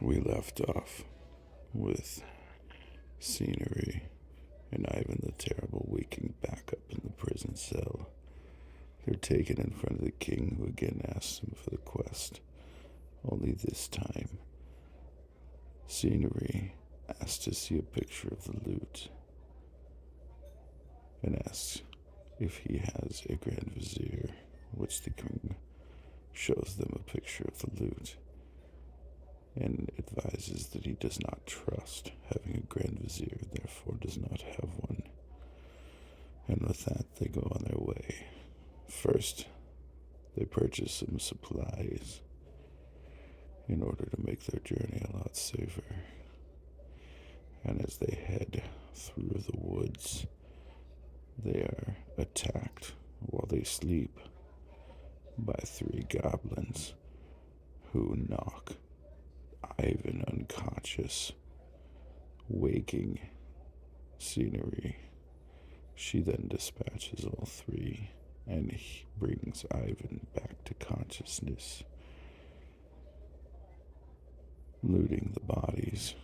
We left off with Syneri and Ivan the Terrible waking back up in the prison cell. They're taken in front of the king, who again asks them for the quest. Only this time, Syneri asks to see a picture of the loot and asks if he has a Grand Vizier, which the king shows them a picture of the loot and advises that he does not trust having a Grand Vizier, therefore does not have one. And with that, they go on their way. First, they purchase some supplies in order to make their journey a lot safer. And as they head through the woods, they are attacked while they sleep by 3 goblins who knock Ivan unconscious, waking Syneri. She then dispatches all 3 and brings Ivan back to consciousness. Looting the bodies,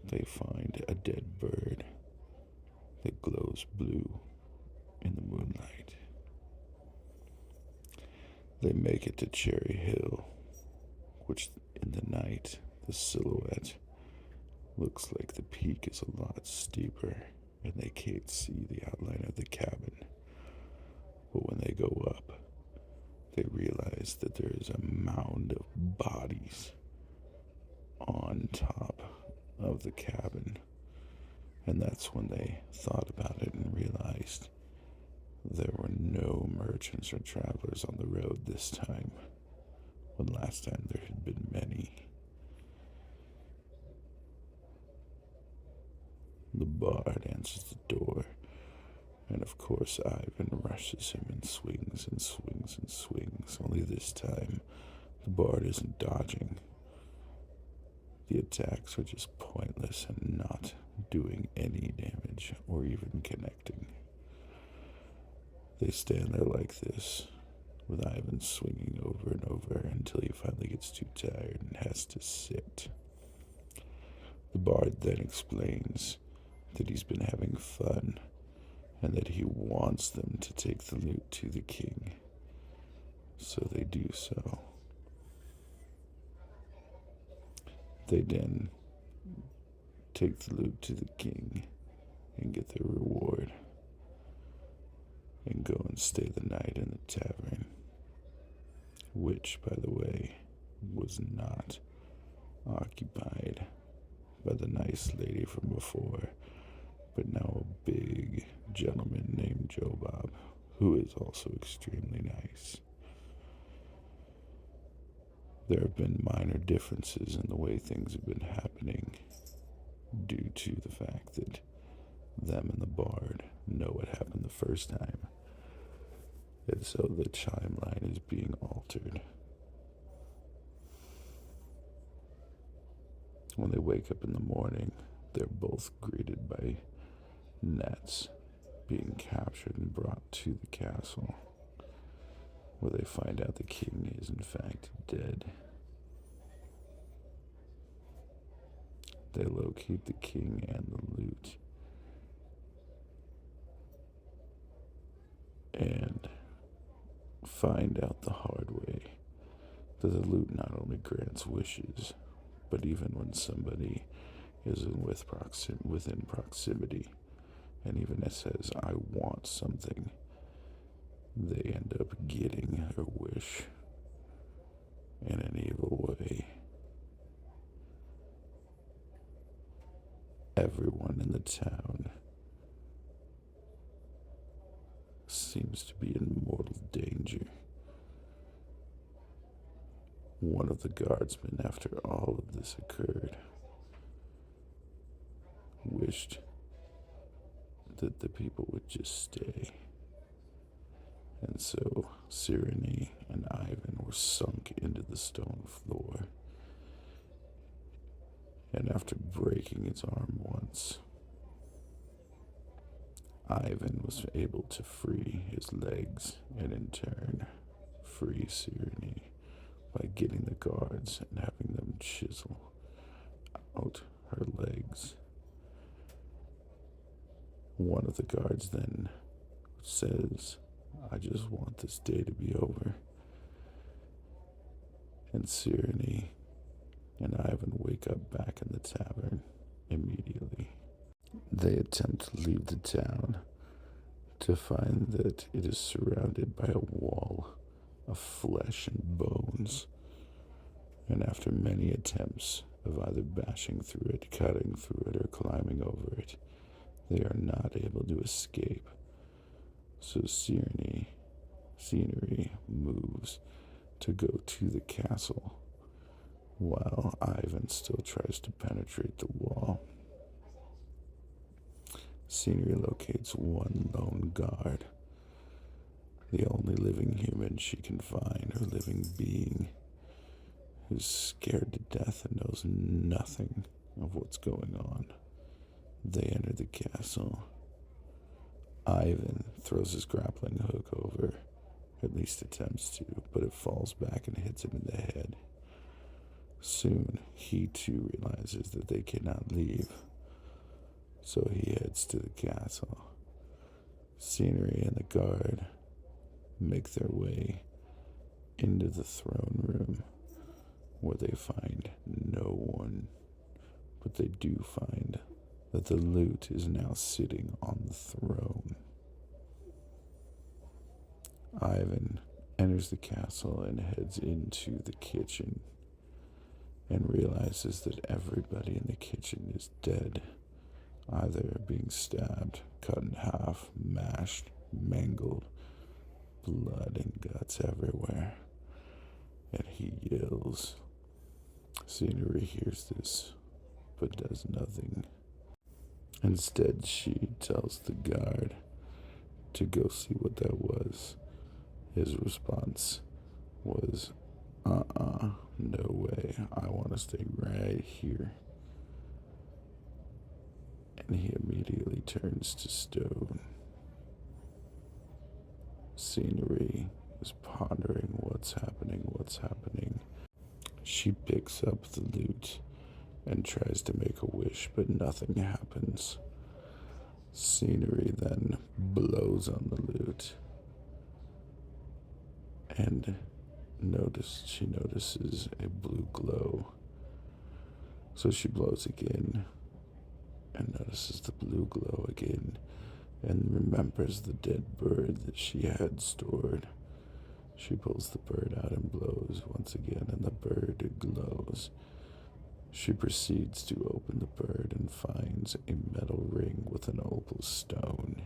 they find a dead bird that glows blue in the moonlight. They make it to Cherry Hill, which in the night, the silhouette looks like the peak is a lot steeper and they can't see the outline of the cabin. But when they go up, they realize that there is a mound of bodies on top of the cabin. And that's when they thought about it and realized there were no merchants or travelers on the road this time, when last time there had been many. The bard answers the door, and of course Ivan rushes him and swings and swings and swings, only this time the bard isn't dodging. The attacks are just pointless and not doing any damage or even connecting. They stand there like this, with Ivan swinging over and over until he finally gets too tired and has to sit. The bard then explains that he's been having fun and that he wants them to take the loot to the king. So they do so. They then take the loot to the king and get their reward and go and stay the night in the tavern, which, by the way, was not occupied by the nice lady from before, but now a big gentleman named Joe Bob, who is also extremely nice. There have been minor differences in the way things have been happening due to the fact that them and the bard know what happened the first time. And so the timeline is being altered. When they wake up in the morning, they're both greeted by nets being captured and brought to the castle, where they find out the king is in fact dead. They locate the king and the loot, and find out the hard way that the loot not only grants wishes, but even when somebody is within proximity, and even it says, I want something, they end up getting their wish in an evil way. Everyone in the town seems to be in mortal danger. One of the guardsmen, after all of this occurred, wished that the people would just stay. And so Syneri and Ivan were sunk into the stone floor. And after breaking his arm once, Ivan was able to free his legs and in turn free Syneri by getting the guards and having them chisel out her legs. One of the guards then says, "I just want this day to be over." And Syneri and Ivan wake up back in the tavern immediately. They attempt to leave the town to find that it is surrounded by a wall of flesh and bones. And after many attempts of either bashing through it, cutting through it, or climbing over it, they are not able to escape. So Syneri moves to go to the castle, while Ivan still tries to penetrate the wall. Syneri locates one lone guard, the only living human she can find, or living being, who's scared to death and knows nothing of what's going on. They enter the castle. Ivan throws his grappling hook over, at least attempts to, but it falls back and hits him in the head. Soon, he too realizes that they cannot leave, so he heads to the castle. Syneri and the guard make their way into the throne room, where they find no one, but they do find that the lute is now sitting on the throne. Ivan enters the castle and heads into the kitchen and realizes that everybody in the kitchen is dead, either being stabbed, cut in half, mashed, mangled, blood and guts everywhere. And he yells. Syneri hears this, but does nothing. Instead, she tells the guard to go see what that was. His response was, no way, I want to stay right here. And he immediately turns to stone. Syneri is pondering what's happening. She picks up the lute and tries to make a wish, but nothing happens. Syneri then blows on the lute and she notices a blue glow. So she blows again and notices the blue glow again and remembers the dead bird that she had stored. She pulls the bird out and blows once again, and the bird glows. She proceeds to open the bird and finds a metal ring with an opal stone.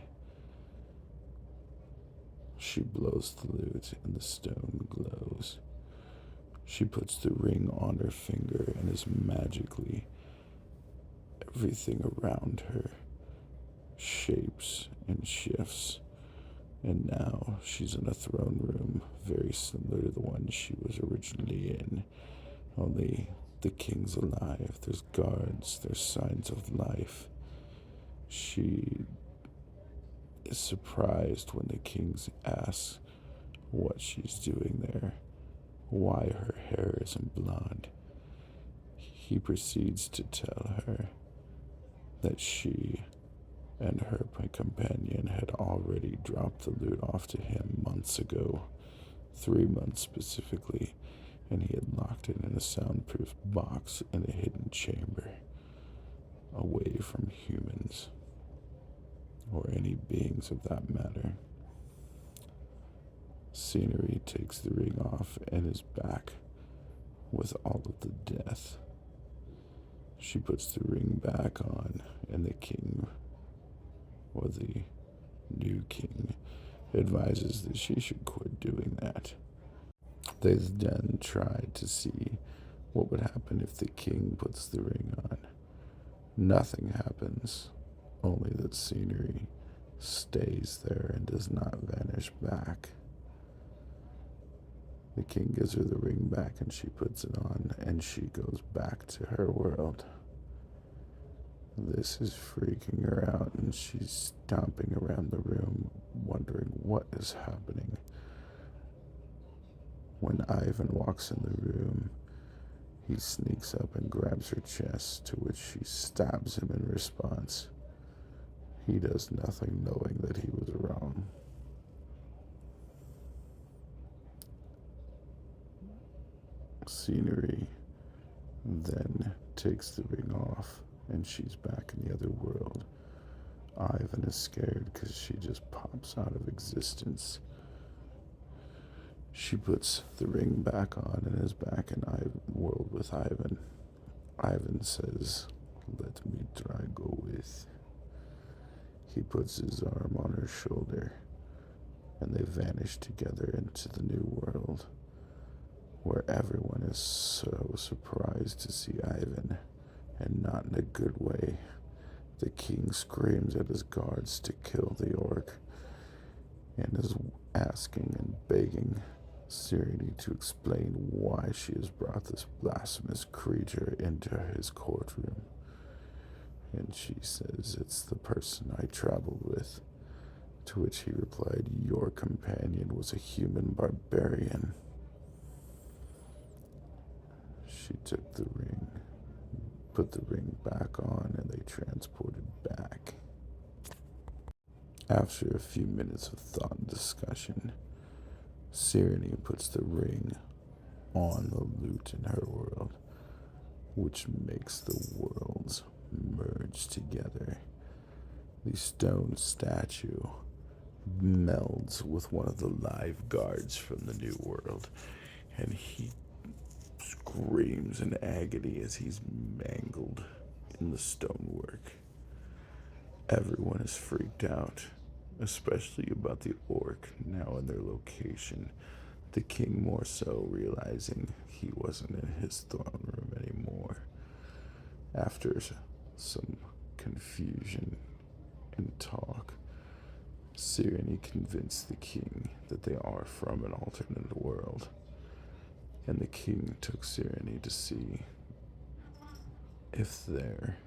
She blows the lute and the stone glows. She puts the ring on her finger and is magically everything around her shapes and shifts. And now she's in a throne room very similar to the one she was originally in, only the king's alive. There's guards, there's signs of life. She is surprised when the king asks what she's doing there, why her hair isn't blonde. He proceeds to tell her that she and her companion had already dropped the lute off to him months ago, 3 months specifically, and he had locked it in a soundproof box in a hidden chamber, away from humans, or any beings of that matter. Syneri takes the ring off and is back with all of the death. She puts the ring back on, and the king, or the new king, advises that she should quit doing that. They then try to see what would happen if the king puts the ring on. Nothing happens, only that Syneri stays there and does not vanish back. The king gives her the ring back and she puts it on, and she goes back to her world. This is freaking her out, and she's stomping around the room, wondering what is happening. When Ivan walks in the room, He sneaks up and grabs her chest, to which she stabs him in response. He does nothing, knowing that he was wrong. Syneri then takes the ring off, and she's back in the other world. Ivan is scared because she just pops out of existence. She puts the ring back on and is back in Ivan world with Ivan. Ivan says, "Let me try go with." He puts his arm on her shoulder, and they vanish together into the new world, where everyone is so surprised to see Ivan, and not in a good way. The king screams at his guards to kill the orc, and is asking and begging Syneri to explain why she has brought this blasphemous creature into his courtroom. And she says, "It's the person I traveled with." To which he replied, "Your companion was a human barbarian." She took the ring, put the ring back on, and they transported back. After a few minutes of thought and discussion, Syneri puts the ring on the lute in her world, which makes the worlds merge together. The stone statue melds with one of the live guards from the new world, and he screams in agony as he's mangled in the stonework. Everyone is freaked out, especially about the orc now in their location. The king more so, realizing he wasn't in his throne room anymore. After some confusion and talk, Syneri convinced the king that they are from an alternate world, and the king took Syneri to see if their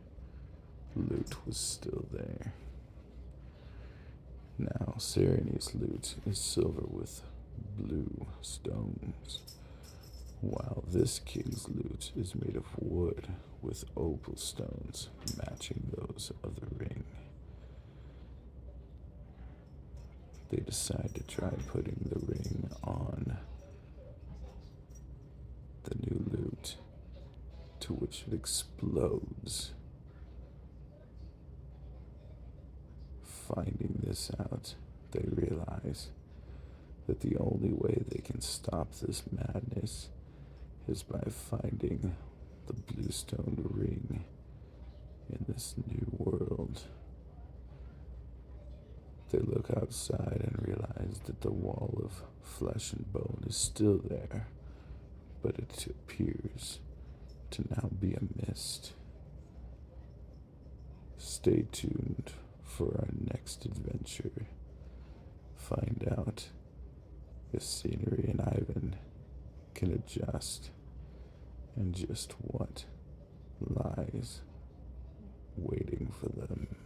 lute was still there. Now, Syneri's lute is silver with blue stones, while this king's lute is made of wood with opal stones matching those of the ring. They decide to try putting the ring on the new lute, to which it explodes. Finding this out, they realize that the only way they can stop this madness is by finding the bluestone ring in this new world. They look outside and realize that the wall of flesh and bone is still there, but it appears to now be a mist. Stay tuned for our next adventure. Find out if Syneri and Ivan can adjust, and just what lies waiting for them.